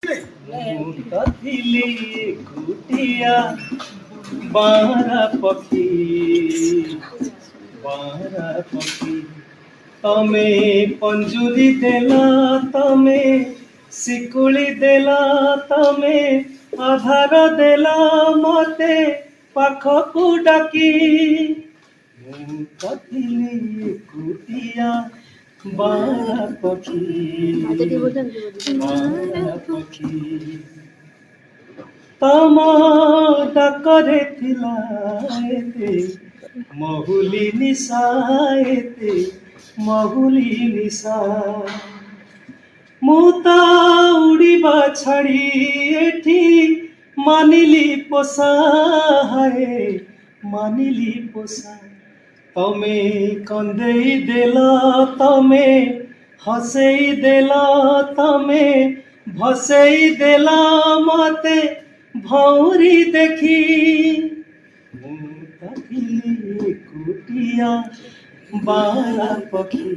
ଥିଲି କୁଟିଆ ବାରା ପକ୍ଷୀ ତମେ ପଞ୍ଜୁରୀ ଦେଲା ତମେ ଶିକୁଳି ଦେଲା ତମେ ଆଧାର ଦେଲା ମତେ ପାଖକୁ ଡାକି ମୁଁ ତ ଥିଲି କୁଟିଆ ବାରା ପକ୍ଷୀ ତମ ଡାକରେ ଥିଲା ଏତେ ମହୁଲି ନିଶା ଏତେ ମହୁଲି ନିଶା ମୁଁ ତ ଉଡ଼ିବା ଛାଡ଼ି ଏଠି ମାନିଲି ପୋଷା ମାନିଲି ପୋଷା ତମେ କନ୍ଦେଇ ଦେଲ ତମେ ହସେଇ ଦେଲ ତମେ ଭସେଇ ଦେଲ ମତେ ଭଉଁରୀ ଦେଖି ମୁଁ ତ ଥିଲି କୁଟିଆ ବାରା ପକ୍ଷୀ